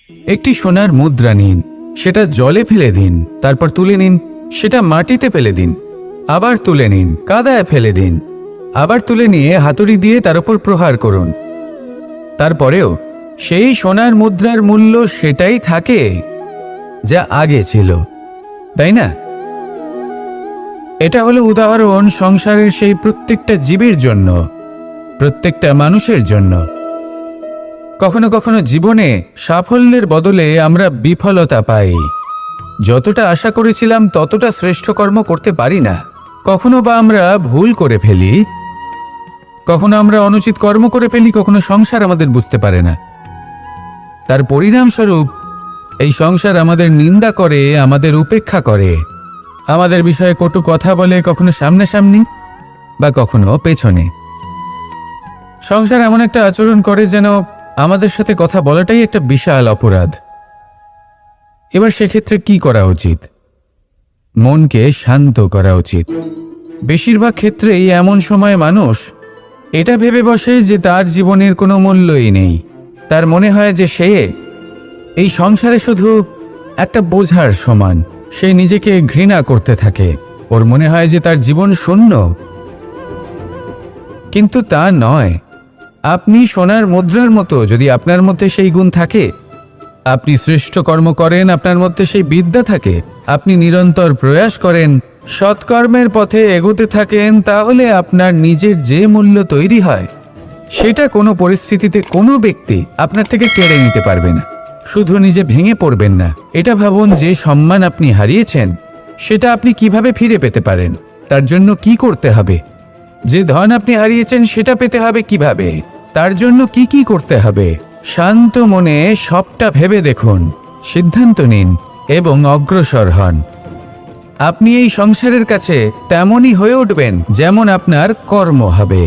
একটি সোনার মুদ্রা নিন, সেটা জলে ফেলে দিন, তারপর তুলে নিন, সেটা মাটিতে ফেলে দিন, আবার তুলে নিন, কাদায় ফেলে দিন, আবার তুলে নিয়ে হাতুড়ি দিয়ে তার উপর প্রহার করুন। তারপরেও সেই সোনার মুদ্রার মূল্য সেটাই থাকে যা আগে ছিল, তাই না? এটা হলো উদাহরণ সংসারের সেই প্রত্যেকটা জীবের জন্য, প্রত্যেকটা মানুষের জন্য। কখনো কখনো জীবনে সাফল্যের বদলে আমরা বিফলতা পাই। যতটা আশা করেছিলাম ততটা শ্রেষ্ঠ কর্ম করতে পারি না। কখনো বা আমরা ভুল করে ফেলি, কখনো আমরা অনুচিত কর্ম করে ফেলি, কখনো সংসার আমাদের বুঝতে পারে না। তার পরিণামস্বরূপ এই সংসার আমাদের নিন্দা করে, আমাদের উপেক্ষা করে, আমাদের বিষয়ে কটু কথা বলে, কখনো সামনাসামনি বা কখনো পেছনে। সংসার এমন একটা আচরণ করে যেন আমাদের সাথে কথা বলাটাই একটা বিশাল অপরাধ। এবার সেক্ষেত্রে কি করা উচিত? মনকে শান্ত করা উচিত। বেশিরভাগ ক্ষেত্রেই এমন সময় মানুষ এটা ভেবে বসে যে তার জীবনের কোনো মূল্যই নেই। তার মনে হয় যে সে এই সংসারে শুধু একটা বোঝার সমান। সে নিজেকে ঘৃণা করতে থাকে। ওর মনে হয় যে তার জীবন শূন্য। কিন্তু তা নয়। আপনি সোনার মুদ্রার মতো। যদি আপনার মধ্যে সেই গুণ থাকে, আপনি শ্রেষ্ঠ কর্ম করেন, আপনার মধ্যে সেই বিদ্যা থাকে, আপনি নিরন্তর প্রয়াস করেন, সৎকর্মের পথে এগোতে থাকেন, তাহলে আপনার নিজের যে মূল্য তৈরি হয় সেটা কোনো পরিস্থিতিতে কোনো ব্যক্তি আপনার থেকে কেড়ে নিতে পারবে না। শুধু নিজে ভেঙে পড়বেন না। এটা ভাবুন, যে সম্মান আপনি হারিয়েছেন সেটা আপনি কিভাবে ফিরে পেতে পারেন, তার জন্য কি করতে হবে। যে ধন আপনি হারিয়েছেন সেটা পেতে হবে কিভাবে, তার জন্য কি কি করতে হবে। শান্ত মনে সবটা ভেবে দেখুন, সিদ্ধান্ত নিন এবং অগ্রসর হন। আপনি এই সংসারের কাছে তেমনই হয়ে উঠবেন যেমন আপনার কর্ম হবে।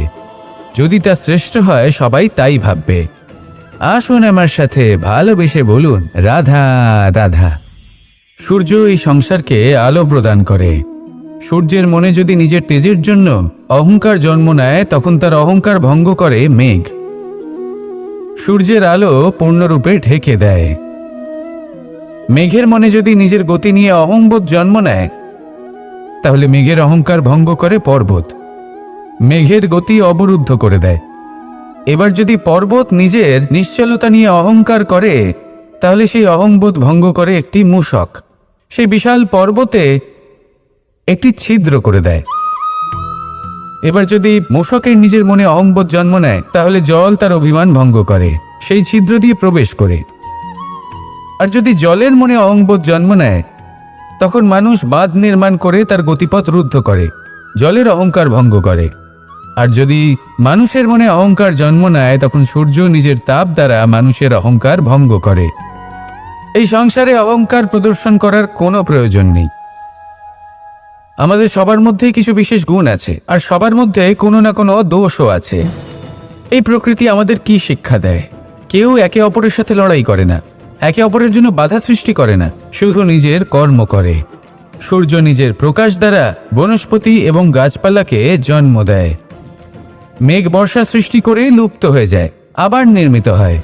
যদি তা শ্রেষ্ঠ হয়, সবাই তাই ভাববে। আসুন আমার সাথে ভালোবেসে বলুন, রাধা রাধা। সূর্য এই সংসারকে আলো প্রদান করে। সূর্যের মনে যদি নিজের তেজের জন্য অহংকার জন্ম নেয়, তখন তার অহংকার ভঙ্গ করে মেঘ। সূর্যের আলো পূর্ণরূপে ঢেকে দেয়। মেঘের মনে যদি নিজের গতি নিয়ে অহংবোধ জন্ম নেয়, তাহলে মেঘের অহংকার ভঙ্গ করে পর্বত। মেঘের গতি অবরুদ্ধ করে দেয়। এবার যদি পর্বত নিজের নিশ্চলতা নিয়ে অহংকার করে, তাহলে সেই অহংবোধ ভঙ্গ করে একটি মূষক। সেই বিশাল পর্বতে একটি ছিদ্র করে দেয়। এবার যদি মূষকের নিজের মনে অহংবোধ জন্ম নেয়, তাহলে জল তার অভিমান ভঙ্গ করে, সেই ছিদ্র দিয়ে প্রবেশ করে। আর যদি জলের মনে অহংবোধ জন্ম নেয়, তখন মানুষ বাঁধ নির্মাণ করে তার গতিপথ রুদ্ধ করে, জলের অহংকার ভঙ্গ করে। আর যদি মানুষের মনে অহংকার জন্ম নেয়, তখন সূর্য নিজের তাপ দ্বারা মানুষের অহংকার ভঙ্গ করে। এই সংসারে অহংকার প্রদর্শন করার কোনো প্রয়োজন নেই। আমাদের সবার মধ্যেই কিছু বিশেষ গুণ আছে, আর সবার মধ্যে কোনো না কোনো দোষও আছে। এই প্রকৃতি আমাদের কি শিক্ষা দেয়? কেউ একে অপরের সাথে লড়াই করে না, একে অপরের জন্য বাধা সৃষ্টি করে না, শুধু নিজের কর্ম করে। সূর্য নিজের প্রকাশ দ্বারা বনস্পতি এবং গাছপালাকে জন্ম দেয়। মেঘ বর্ষা সৃষ্টি করে লুপ্ত হয়ে যায়, আবার নির্মিত হয়।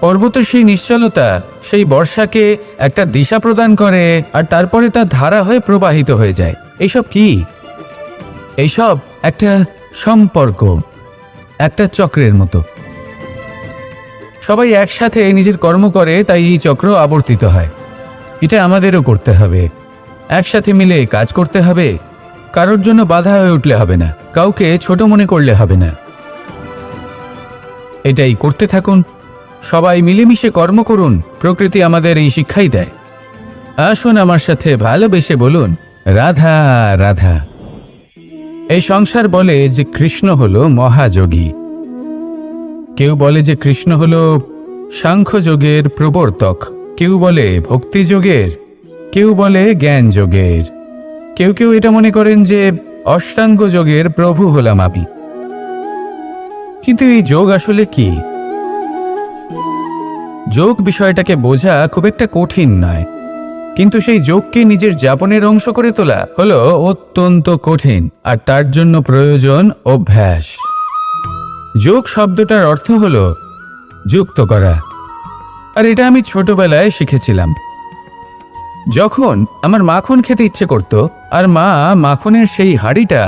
পর্বতের সেই নিশ্চলতা সেই বর্ষাকে একটা দিশা প্রদান করে, আর তারপরে তা ধারা হয়ে প্রবাহিত হয়ে যায়। এইসব কি? এইসব একটা সম্পর্ক, একটা চক্রের মতো। সবাই একসাথে নিজের কর্ম করে, তাই এই চক্র আবর্তিত হয়। এটা আমাদেরও করতে হবে। একসাথে মিলে কাজ করতে হবে। কারোর জন্য বাধা হয়ে উঠলে হবে না, কাউকে ছোট মনে করলে হবে না। এটাই করতে থাকুন। সবাই মিলেমিশে কর্ম করুন। প্রকৃতি আমাদের এই শিক্ষাই দেয়। আসুন আমার সাথে ভালোবেসে বলুন, রাধা রাধা। এই সংসার বলে যে কৃষ্ণ হলো মহাযোগী। কেউ বলে যে কৃষ্ণ হলো সাংখ্যযোগের প্রবর্তক, কেউ বলে ভক্তিযোগের, কেউ বলে জ্ঞান যোগের, কেউ কেউ এটা মনে করেন যে অষ্টাঙ্গ যোগের প্রভু হলাম আমি। কিন্তু এই যোগ আসলে কি? যোগ বিষয়টাকে বোঝা খুব একটা কঠিন নয়, কিন্তু সেই যোগকে নিজের যাপনের অংশ করে তোলা হলো অত্যন্ত কঠিন, আর তার জন্য প্রয়োজন অভ্যাস। যোগ শব্দটার অর্থ হলো যুক্ত করা। আর এটা আমি ছোটবেলায় শিখেছিলাম। যখন আমার মাখন খেতে ইচ্ছে করত আর মা মাখনের সেই হাঁড়িটা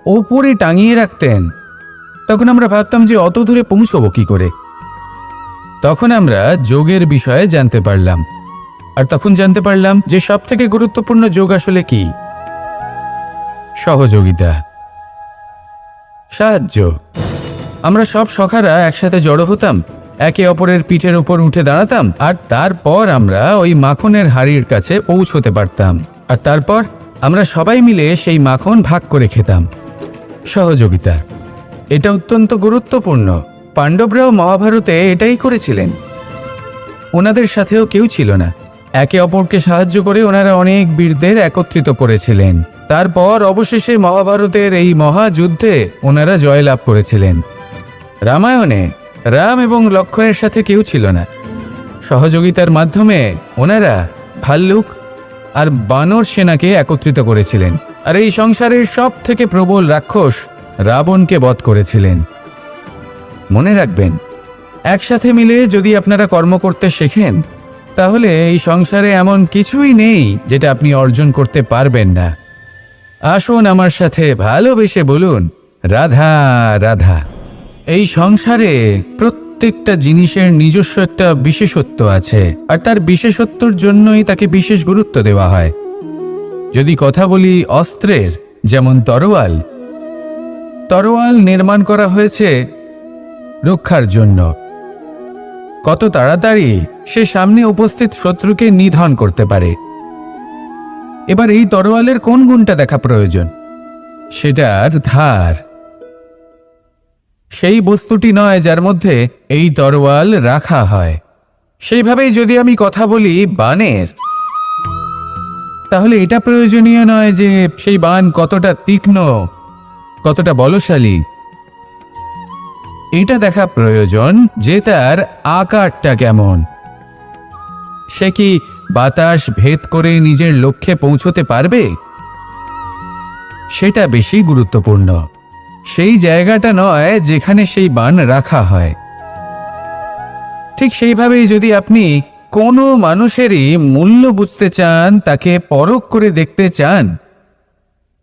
ওপরে টাঙিয়ে রাখতেন, তখন আমরা ভাবতাম যে অত দূরে পৌঁছবো কি করে। তখন আমরা যোগের বিষয়ে জানতে পারলাম, আর তখন জানতে পারলাম যে সবথেকে গুরুত্বপূর্ণ যোগ আসলে কি? সহযোগিতা, সাহায্য। আমরা সব সখারা একসাথে জড়ো হতাম, একে অপরের পিঠের উপর উঠে দাঁড়াতাম, আর তারপর আমরা ওই মাখনের হাঁড়ির কাছে পৌঁছতে পারতাম, আর তারপর আমরা সবাই মিলে সেই মাখন ভাগ করে খেতাম। সহযোগিতা, এটা অত্যন্ত গুরুত্বপূর্ণ। পাণ্ডবরাও মহাভারতে এটাই করেছিলেন। ওনাদের সাথেও কেউ ছিল না, একে অপরকে সাহায্য করে ওনারা অনেক বীরদের একত্রিত করেছিলেন। তারপর অবশেষে মহাভারতের এই মহাযুদ্ধে ওনারা জয়লাভ করেছিলেন। রামায়ণে রাম এবং লক্ষ্মণের সাথে কেউ ছিল না। সহযোগিতার মাধ্যমে ওনারা ভাল্লুক আর বানর সেনাকে একত্রিত করেছিলেন, আর এই সংসারের সব থেকে প্রবল রাক্ষস রাবণকে বধ করেছিলেন। মনে রাখবেন, একসাথে মিলে যদি আপনারা কর্ম করতে শেখেন, তাহলে এই সংসারে এমন কিছুই নেই যেটা আপনি অর্জন করতে পারবেন না। আসুন আমার সাথে ভালোবেসে বলুন, রাধা রাধা। এই সংসারে প্রত্যেকটা জিনিসের নিজস্ব একটা বিশেষত্ব আছে, আর তার বিশেষত্বর জন্যই তাকে বিশেষ গুরুত্ব দেওয়া হয়। যদি কথা বলি অস্ত্রের, যেমন তরোয়াল, তরোয়াল নির্মাণ করা হয়েছে রক্ষার জন্য। কত তাড়াতাড়ি সে সামনে উপস্থিত শত্রুকে নিধন করতে পারে। এবার এই তরোয়ালের কোন গুণটা দেখা প্রয়োজন? সেটার ধার। সেই বস্তুটি নয় যার মধ্যে এই তরোয়াল রাখা হয়। সেইভাবেই যদি আমি কথা বলি বানের, তাহলে এটা প্রয়োজনীয় নয় যে সেই বান কতটা তীক্ষ্ণ, কতটা বলশালী। এটা দেখা প্রয়োজন যে তার আকারটা কেমন। সে কি বাতাস ভেদ করে নিজের লক্ষ্যে পৌঁছতে পারবে? সেটা বেশি গুরুত্বপূর্ণ, সেই জায়গাটা নয় যেখানে সেই বান রাখা হয়। ঠিক সেইভাবেই যদি আপনি কোনো মানুষেরই মূল্য বুঝতে চান, তাকে পরখ করে দেখতে চান,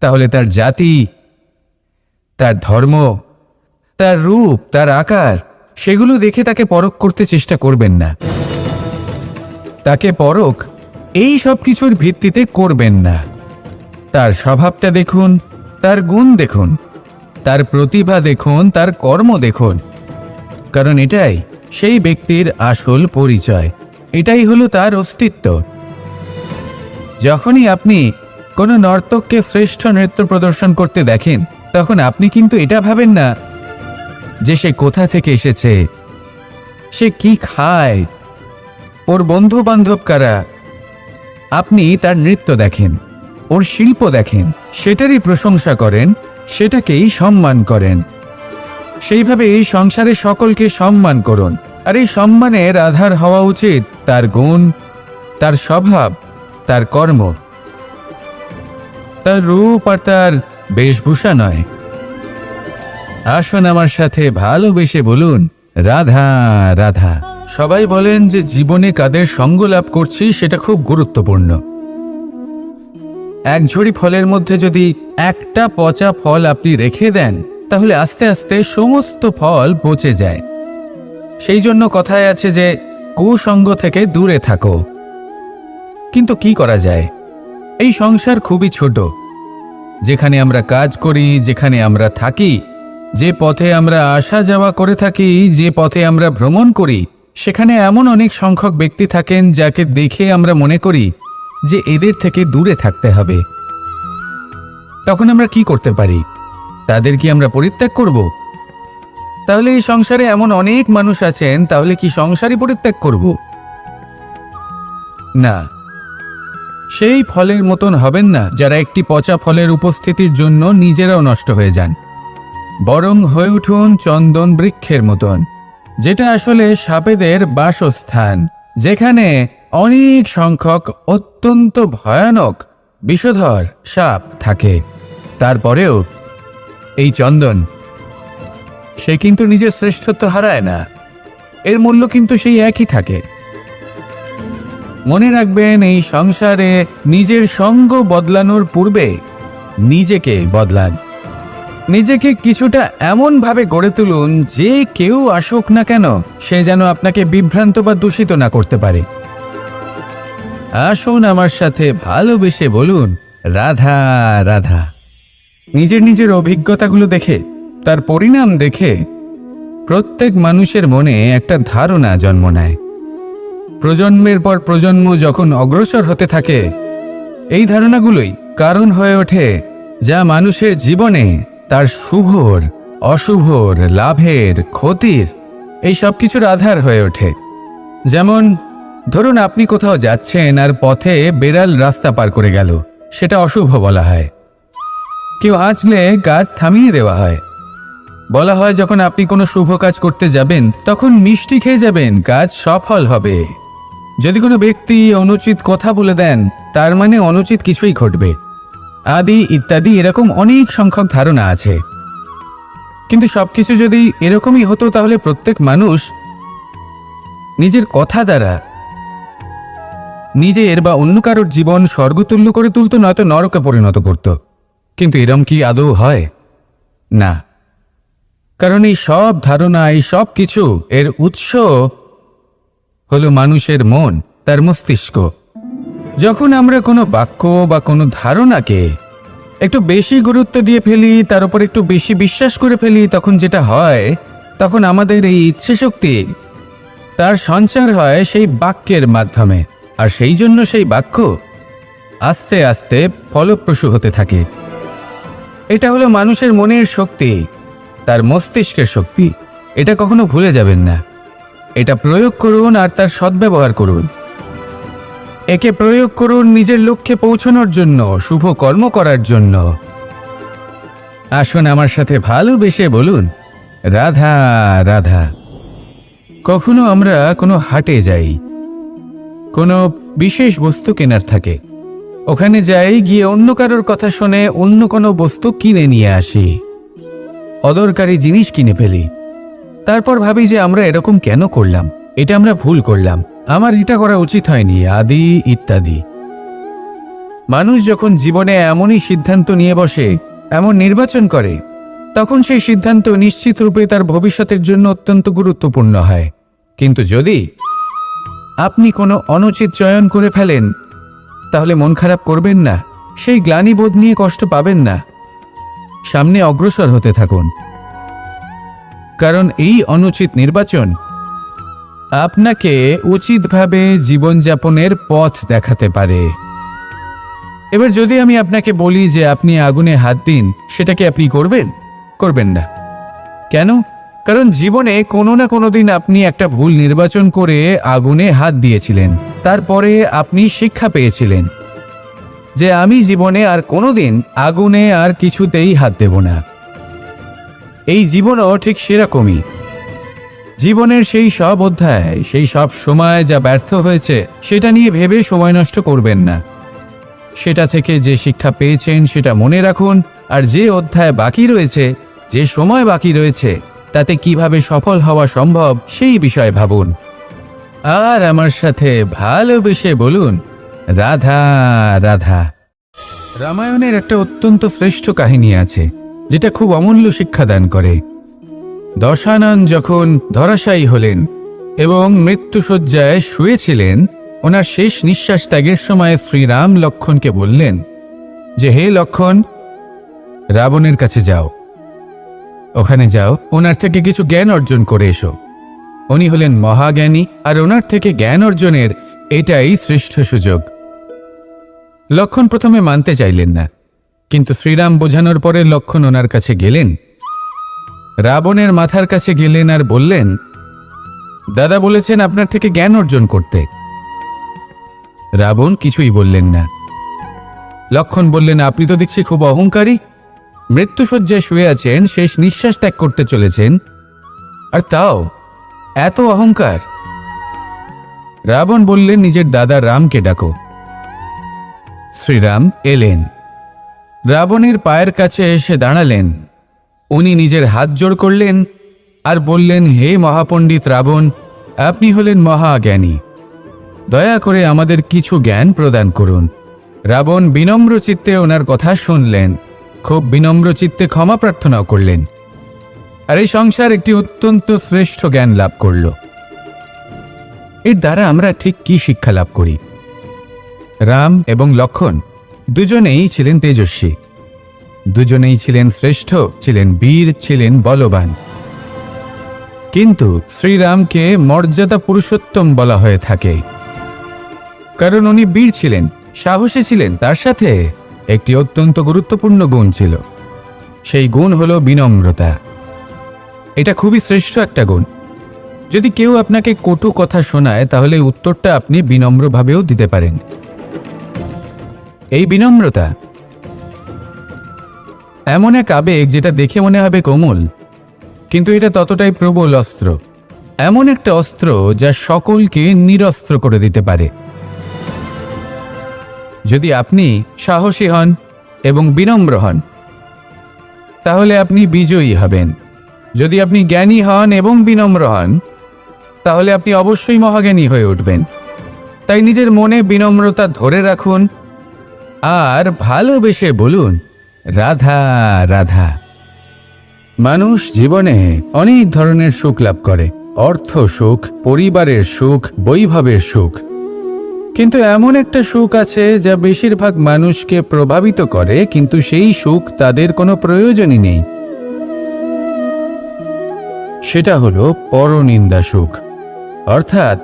তাহলে তার জাতি, তার ধর্ম, তার রূপ, তার আকার, সেগুলো দেখে তাকে পরখ করতে চেষ্টা করবেন না। তাকে পরখ এই সব কিছুর ভিত্তিতে করবেন না। তার স্বভাবটা দেখুন, তার গুণ দেখুন, তার প্রতিভা দেখুন, তার কর্ম দেখুন, কারণ এটাই সেই ব্যক্তির আসল পরিচয়, এটাই হলো তার অস্তিত্ব। যখনই আপনি কোনো নর্তককে শ্রেষ্ঠ নৃত্য প্রদর্শন করতে দেখেন, তখন আপনি কিন্তু এটা ভাবেন না যে সে কোথা থেকে এসেছে, সে কি খায়, ওর বন্ধু বান্ধব কারা। আপনি তার নৃত্য দেখেন, ওর শিল্প দেখেন, সেটারই প্রশংসা করেন, সেটাকেই সম্মান করেন। সেইভাবে এই সংসারে সকলকে সম্মান করুন, আর এই সম্মানের আধার হওয়া উচিত তার গুণ, তার স্বভাব, তার কর্ম, তার রূপ আর তার বেশভূষা নয়। আসুন আমার সাথে ভালোবেসে বলুন, রাধা রাধা। সবাই বলেন যে জীবনে কাদের সঙ্গ লাভ করছি সেটা খুব গুরুত্বপূর্ণ। এক ঝুড়ি ফলের মধ্যে যদি একটা পচা ফল আপনি রেখে দেন, তাহলে আস্তে আস্তে সমস্ত ফল পচে যায়। সেই জন্য কথায় আছে যে কুসঙ্গ থেকে দূরে থাকো। কিন্তু কি করা যায়? এই সংসার খুবই ছোট। যেখানে আমরা কাজ করি, যেখানে আমরা থাকি, যে পথে আমরা আসা যাওয়া করে থাকি, যে পথে আমরা ভ্রমণ করি, সেখানে এমন অনেক সংখ্যক ব্যক্তি থাকেন যাকে দেখে আমরা মনে করি যে এদের থেকে দূরে থাকতে হবে। তখন আমরা কি করতে পারি? তাদের কি আমরা পরিত্যাগ করব? তাহলে এই সংসারে এমন অনেক মানুষ আছেন, তাহলে কি সংসারই পরিত্যাগ করব? না, সেই ফলের মতন হবেন না যারা একটি পচা ফলের উপস্থিতির জন্য নিজেরাও নষ্ট হয়ে যান। বরং হয়ে উঠুন চন্দন বৃক্ষের মতন, যেটা আসলে সাপেদের বাসস্থান, যেখানে অনেক সংখ্যক অত্যন্ত ভয়ানক বিষধর সাপ থাকে। তারপরেও এই চন্দন, সে কিন্তু নিজের শ্রেষ্ঠত্ব হারায় না, এর মূল্য কিন্তু সেই একই থাকে। মনে রাখবেন, এই সংসারে নিজের সঙ্গ বদলানোর পূর্বে নিজেকে বদলান। নিজেকে কিছুটা এমনভাবে গড়ে তুলুন যে কেউ আসুক না কেন সে যেন আপনাকে বিভ্রান্ত বা দূষিত না করতে পারে। আসুন আমার সাথে ভালোবেসে বলুন, রাধা রাধা। নিজের নিজের অভিজ্ঞতাগুলো দেখে, তার পরিণাম দেখে প্রত্যেক মানুষের মনে একটা ধারণা জন্ম নেয়। প্রজন্মের পর প্রজন্ম যখন অগ্রসর হতে থাকে, এই ধারণাগুলোই কারণ হয়ে ওঠে যা মানুষের জীবনে তার শুভর, অশুভর, লাভের, ক্ষতির এই সব কিছুর আধার হয়ে ওঠে। যেমন ধরুন, আপনি কোথাও যাচ্ছেন আর পথে বেড়াল রাস্তা পার করে গেল, সেটা অশুভ বলা হয়। কেউ হাঁচলে কাজ থামিয়ে দেওয়া হয়। বলা হয় যখন আপনি কোনো শুভ কাজ করতে যাবেন তখন মিষ্টি খেয়ে যাবেন, কাজ সফল হবে। যদি কোনো ব্যক্তি অনুচিত কথা বলে দেন তার মানে অনুচিত কিছুই ঘটবে, আদি ইত্যাদি এরকম অনেক সংখ্যক ধারণা আছে। কিন্তু সবকিছু যদি এরকমই হতো তাহলে প্রত্যেক মানুষ নিজের কথা দ্বারা নিজের বা অন্য কারোর জীবন স্বর্গতুল্য করে তুলত, নয়তো নরকে পরিণত করত। কিন্তু এরম কি আদৌ হয়? না। কারণ এই সব ধারণা, এই সব কিছু এর উৎস হলো মানুষের মন, তার মস্তিষ্ক। যখন আমরা কোনো বাক্য বা কোনো ধারণাকে একটু বেশি গুরুত্ব দিয়ে ফেলি, তার উপর একটু বেশি বিশ্বাস করে ফেলি, তখন যেটা হয়, তখন আমাদের এই ইচ্ছে শক্তি তার সঞ্চার হয় সেই বাক্যের মাধ্যমে। আর সেই জন্য সেই বাক্য আস্তে আস্তে ফলপ্রসূ হতে থাকে। এটা হলো মানুষের মনের শক্তি, তার মস্তিষ্কের শক্তি। এটা কখনো ভুলে যাবেন না। এটা প্রয়োগ করুন আর তার সদ্ব্যবহার করুন। একে প্রয়োগ করুন নিজের লক্ষ্যে পৌঁছানোর জন্য, শুভ কর্ম করার জন্য। আসুন আমার সাথে ভালোবেসে বলুন, রাধা রাধা। কখনো আমরা কোনো হাটে যাই, কোনো বিশেষ বস্তু কেনার থাকে, ওখানে যাই, গিয়ে অন্য কারোর কথা শুনে অন্য কোনো বস্তু কিনে নিয়ে আসি, অদরকারি জিনিস কিনে ফেলি। তারপর ভাবি যে আমরা এরকম কেন করলাম, এটা আমরা ভুল করলাম, আমার এটা করা উচিত হয়নি, আদি ইত্যাদি। মানুষ যখন জীবনে এমনই সিদ্ধান্ত নিয়ে বসে, এমন নির্বাচন করে, তখন সেই সিদ্ধান্ত নিশ্চিত রূপে তার ভবিষ্যতের জন্য অত্যন্ত গুরুত্বপূর্ণ হয়। কিন্তু যদি আপনি কোনো অনুচিত চয়ন করে ফেলেন তাহলে মন খারাপ করবেন না, সেই গ্লানিবোধ নিয়ে কষ্ট পাবেন না, সামনে অগ্রসর হতে থাকুন। কারণ এই অনুচিত নির্বাচন আপনাকে উচিতভাবে জীবনযাপনের পথ দেখাতে পারে। এবার যদি আমি আপনাকে বলি যে আপনি আগুনে হাত দিন, সেটা কি আপনি করবেন? করবেন না। কেন? কারণ জীবনে কোনো না কোনো দিন আপনি একটা ভুল নির্বাচন করে আগুনে হাত দিয়েছিলেন। তারপরে আপনি শিক্ষা পেয়েছিলেন যে আমি জীবনে আর কোনোদিন আগুনে আর কিছুতেই হাত দেব না। এই জীবনও ঠিক সেরকমই। জীবনের সেই সব অধ্যায়, সেই সব সময় যা ব্যর্থ হয়েছে, সেটা নিয়ে ভেবে সময় নষ্ট করবেন না। সেটা থেকে যে শিক্ষা পেয়েছেন সেটা মনে রাখুন, আর যে অধ্যায় বাকি রয়েছে, যে সময় বাকি রয়েছে, তাতে কিভাবে সফল হওয়া সম্ভব সেই বিষয়ে ভাবুন। আর আমার সাথে ভালোবেসে বলুন, রাধা রাধা। রামায়ণের একটা অত্যন্ত শ্রেষ্ঠ কাহিনী আছে যেটা খুব অমূল্য শিক্ষাদান করে। দশানন যখন ধরাশায়ী হলেন এবং মৃত্যুশয্যায় শুয়েছিলেন, ওনার শেষ নিঃশ্বাস ত্যাগের সময় শ্রীরাম লক্ষ্মণকে বললেন যে, হে লক্ষ্মণ, রাবণের কাছে যাও, ওখানে যাও, ওনার থেকে কিছু জ্ঞান অর্জন করে এসো। উনি হলেন মহাজ্ঞানী, আর ওনার থেকে জ্ঞান অর্জনের এটাই শ্রেষ্ঠ সুযোগ। লক্ষ্মণ প্রথমে মানতে চাইলেন না, কিন্তু শ্রীরাম বোঝানোর পরে লক্ষ্মণ ওনার কাছে গেলেন, রাবণের মাথার কাছে গেলেন আর বললেন, দাদা বলেছেন আপনার থেকে জ্ঞান অর্জন করতে। রাবণ কিছুই বললেন না। লক্ষ্মণ বললেন, আপনি তো দেখছি খুব অহংকারী, মৃত্যুশয্যায় শুয়ে আছেন, শেষ নিঃশ্বাস ত্যাগ করতে চলেছেন, আর তাও এত অহংকার। রাবণ বললেন, নিজের দাদা রামকে ডাকো। শ্রীরাম এলেন, রাবণের পায়ের কাছে এসে দাঁড়ালেন। উনি নিজের হাত জোড় করলেন আর বললেন, হে মহাপণ্ডিত রাবণ, আপনি হলেন মহাজ্ঞানী, দয়া করে আমাদের কিছু জ্ঞান প্রদান করুন। রাবণ বিনম্র চিত্তে ওনার কথা শুনলেন, খুব বিনম্র চিত্তে ক্ষমা প্রার্থনাও করলেন, আর এই সংসার একটি অত্যন্ত শ্রেষ্ঠ জ্ঞান লাভ করল। এর দ্বারা আমরা ঠিক কি শিক্ষা লাভ করি? রাম এবং লক্ষ্মণ দুজনেই ছিলেন তেজস্বী, দুজনেই ছিলেন শ্রেষ্ঠ, ছিলেন বীর, ছিলেন বলবান। কিন্তু শ্রীরামকে মর্যাদা পুরুষোত্তম বলা হয়ে থাকে, কারণ উনি বীর ছিলেন, সাহসী ছিলেন। তার সাথে একটি অত্যন্ত গুরুত্বপূর্ণ গুণ ছিল, সেই গুণ হলো বিনম্রতা। এটা খুবই শ্রেষ্ঠ একটা গুণ। যদি কেউ আপনাকে কটু কথা শোনায়, তাহলে উত্তরটা আপনি বিনম্রভাবেও দিতে পারেন। এই বিনম্রতা এমন এক আবেগ যেটা দেখে মনে হবে কোমল, কিন্তু এটা ততটাই প্রবল অস্ত্র। এমন একটা অস্ত্র যা সকলকে নিরস্ত্র করে দিতে পারে। যদি আপনি সাহসী হন এবং বিনম্র হন, তাহলে আপনি বিজয়ী হবেন। যদি আপনি জ্ঞানী হন এবং বিনম্র হন, তাহলে আপনি অবশ্যই মহাজ্ঞানী হয়ে উঠবেন। তাই নিজের মনে বিনম্রতা ধরে রাখুন আর ভালোবেসে বলুন, রাধা রাধা। মানুষ জীবনে অনেক ধরনের সুখ লাভ করে, অর্থ সুখ, পরিবারের সুখ, বৈভবের সুখ। কিন্তু এমন একটা সুখ আছে যা বেশিরভাগ মানুষকে প্রভাবিত করে, কিন্তু সেই সুখ তাদের কোনো প্রয়োজনই নেই। সেটা হলো পরনিন্দা সুখ। অর্থাৎ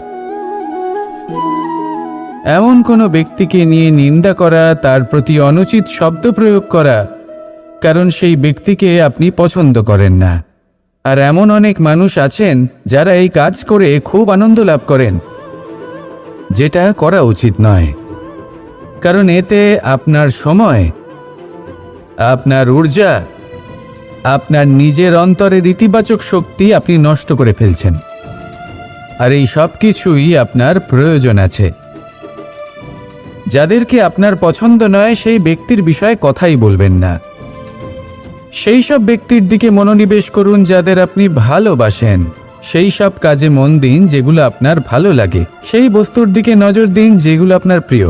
এমন কোনো ব্যক্তিকে নিয়ে নিন্দা করা, তার প্রতি অনুচিত শব্দ প্রয়োগ করা, কারণ সেই ব্যক্তিকে আপনি পছন্দ করেন না। আর এমন অনেক মানুষ আছেন যারা এই কাজ করে খুব আনন্দ লাভ করেন, যেটা করা উচিত নয়। কারণ এতে আপনার সময়, আপনার ঊর্জা, আপনার নিজের অন্তরের ইতিবাচক শক্তি আপনি নষ্ট করে ফেলছেন। আর এই সব কিছুই আপনার প্রয়োজন আছে। যাদেরকে আপনার পছন্দ নয়, সেই ব্যক্তির বিষয়ে কথাই বলবেন না। সেই সব ব্যক্তির দিকে মনোনিবেশ করুন যাদের আপনি ভালোবাসেন। সেই সব কাজে মন দিন যেগুলো আপনার ভালো লাগে। সেই বস্তুর দিকে নজর দিন যেগুলো আপনার প্রিয়,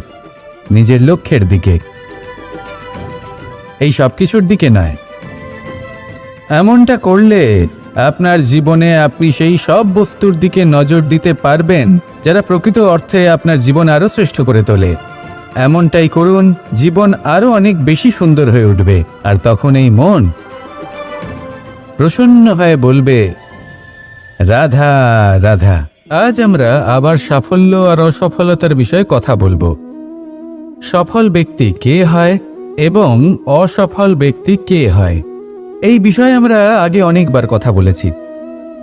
নিজের লক্ষ্যের দিকে, এই সব কিছুর দিকে নয়। এমনটা করলে আপনার জীবনে আপনি সেই সব বস্তুর দিকে নজর দিতে পারবেন যারা প্রকৃত অর্থে আপনার জীবন আরও শ্রেষ্ঠ করে তোলে। এমনটাই করুন, জীবন আরও অনেক বেশি সুন্দর হয়ে উঠবে। আর তখন এই মন প্রসন্ন হয়ে বলবে, রাধা রাধা। আজ আমরা আবার সাফল্য আর অসফলতার বিষয়ে কথা বলবো। সফল ব্যক্তি কে হয় এবং অসফল ব্যক্তি কে হয়, এই বিষয়ে আমরা আগে অনেকবার কথা বলেছি।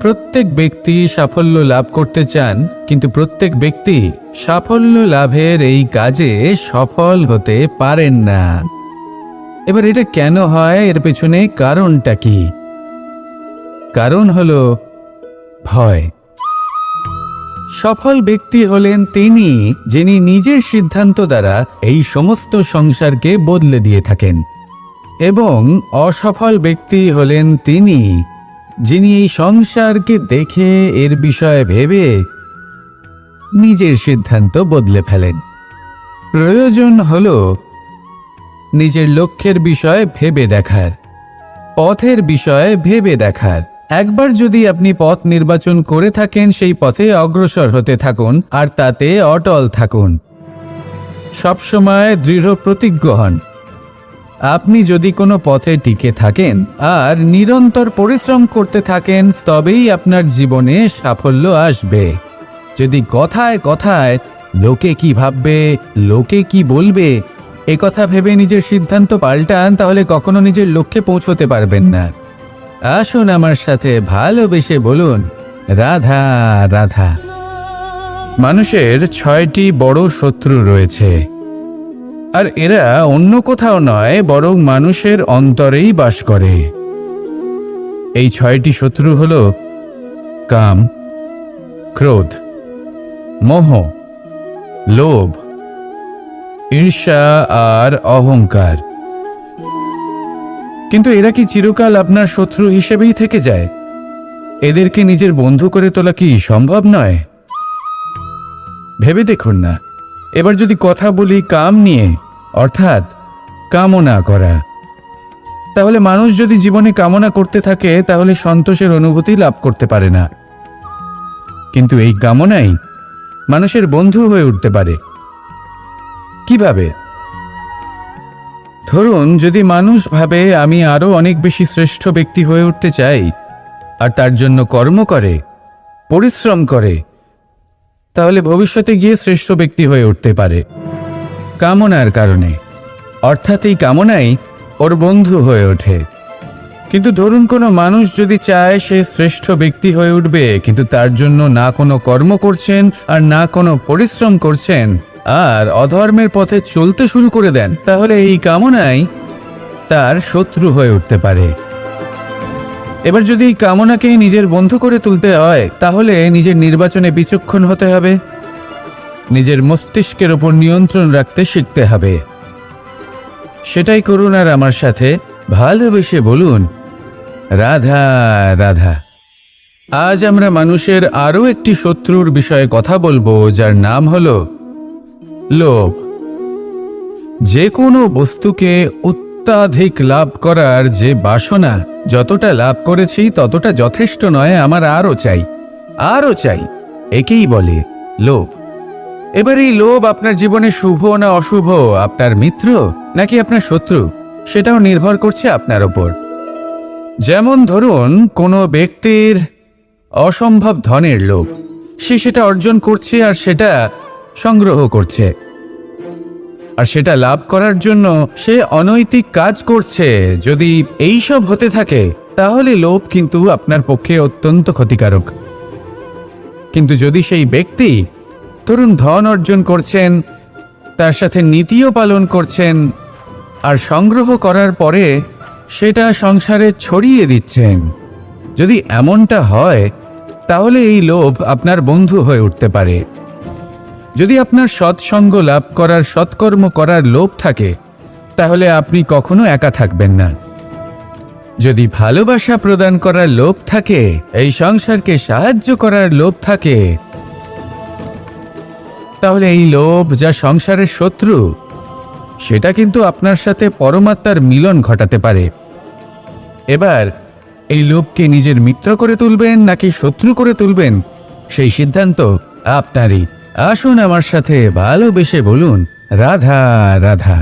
প্রত্যেক ব্যক্তি সাফল্য লাভ করতে চান, কিন্তু প্রত্যেক ব্যক্তি সাফল্য লাভের এই কাজে সফল হতে পারেন না। এবার এটা কেন হয়, এর পেছনে কারণটা কি? কারণ হলো ভয়। সফল ব্যক্তি হলেন তিনি যিনি নিজের সিদ্ধান্ত দ্বারা এই সমস্ত সংসারকে বদলে দিয়ে থাকেন, এবং অসফল ব্যক্তি হলেন তিনি যিনি এই সংসারকে দেখে এর বিষয়ে ভেবে নিজের সিদ্ধান্ত বদলে ফেলেন। প্রয়োজন হলো নিজের লক্ষ্যের বিষয়ে ভেবে দেখার, পথের বিষয়ে ভেবে দেখার। একবার যদি আপনি পথ নির্বাচন করে থাকেন, সেই পথে অগ্রসর হতে থাকুন আর তাতে অটল থাকুন। সবসময় দৃঢ় প্রতিজ্ঞ হন। আপনি যদি কোনো পথে টিকে থাকেন আর নিরন্তর পরিশ্রম করতে থাকেন, তবেই আপনার জীবনে সাফল্য আসবে। যদি কথায় কথায় লোকে কি ভাববে, লোকে কি বলবে, একথা ভেবে নিজের সিদ্ধান্ত পাল্টান, তাহলে কখনো নিজের লক্ষ্যে পৌঁছতে পারবেন না। আসুন আমার সাথে ভালোবেসে বলুন, রাধা রাধা। মানুষের 6টি বড় শত্রু রয়েছে, আর এরা অন্য কোথাও নয়, বরং মানুষের অন্তরেই বাস করে। এই 6টি শত্রু হল কাম, ক্রোধ, মোহ, লোভ, ঈর্ষা আর অহংকার। কিন্তু এরা কি চিরকাল আপনার শত্রু হিসেবেই থেকে যায়? এদেরকে নিজের বন্ধু করে তোলা কি সম্ভব নয়? ভেবে দেখুন না। এবার যদি কথা বলি কাম নিয়ে, অর্থাৎ কামনা করা, তাহলে মানুষ যদি জীবনে কামনা করতে থাকে তাহলে সন্তোষের অনুভূতি লাভ করতে পারে না। কিন্তু এই কামনাই মানুষের বন্ধু হয়ে উঠতে পারে। কিভাবে? ধরুন, যদি মানুষ ভাবে আমি আরো অনেক বেশি শ্রেষ্ঠ ব্যক্তি হয়ে উঠতে চাই, আর তার জন্য কর্ম করে, পরিশ্রম করে, তাহলে ভবিষ্যতে গিয়ে শ্রেষ্ঠ ব্যক্তি হয়ে উঠতে পারে কামনার কারণে। অর্থাৎ এই কামনাই ওর বন্ধু হয়ে ওঠে। কিন্তু ধরুন কোনো মানুষ যদি চায় সে শ্রেষ্ঠ ব্যক্তি হয়ে উঠবে, কিন্তু তার জন্য না কোনো কর্ম করছেন আর না কোনো পরিশ্রম করছেন, আর অধর্মের পথে চলতে শুরু করে দেন, তাহলে এই কামনাই তার শত্রু হয়ে উঠতে পারে। এবার যদি এই কামনাকে নিজের বন্ধু করে তুলতে হয়, তাহলে নিজের নির্বাচনে বিচক্ষণ হতে হবে, নিজের মস্তিষ্কের ওপর নিয়ন্ত্রণ রাখতে শিখতে হবে। সেটাই করুন আর আমার সাথে ভালোবেসে বলুন, রাধা রাধা। আজ আমরা মানুষের আরও একটি শত্রুর বিষয়ে কথা বলবো, যার নাম হলো লোভ। যে কোনো বস্তুকে অত্যাধিক লাভ করার যে বাসনা, যতটা লাভ করেছি ততটা যথেষ্ট নয়, আমার আরও চাই, আরও চাই, একেই বলে লোভ। এবার এই লোভ আপনার জীবনে শুভ না অশুভ, আপনার মিত্র নাকি আপনার শত্রু, সেটাও নির্ভর করছে আপনার ওপর। যেমন ধরুন কোনো ব্যক্তির অসম্ভব ধনের লোভ, সে সেটা অর্জন করছে আর সেটা সংগ্রহ করছে, আর সেটা লাভ করার জন্য সে অনৈতিক কাজ করছে। যদি এই সব হতে থাকে তাহলে লোভ কিন্তু আপনার পক্ষে অত্যন্ত ক্ষতিকারক। কিন্তু যদি সেই ব্যক্তি ধরুন ধন অর্জন করছেন, তার সাথে নীতিও পালন করছেন, আর সংগ্রহ করার পরে সেটা সংসারে ছড়িয়ে দিচ্ছেন, যদি এমনটা হয় তাহলে এই লোভ আপনার বন্ধু হয়ে উঠতে পারে। যদি আপনার সৎসঙ্গ লাভ করার, সৎকর্ম করার লোভ থাকে, তাহলে আপনি কখনো একা থাকবেন না। যদি ভালোবাসা প্রদান করার লোভ থাকে, এই সংসারকে সাহায্য করার লোভ থাকে, তাহলে এই লোভ যা সংসারের শত্রু, সেটা কিন্তু আপনার সাথে পরমাত্মার মিলন ঘটাতে পারে। এবার এই লোভকে নিজের মিত্র করে তুলবেন নাকি শত্রু করে তুলবেন, সেই সিদ্ধান্ত আপনারই। আসুন আমার সাথে ভালোবেসে বলুন, রাধা রাধা।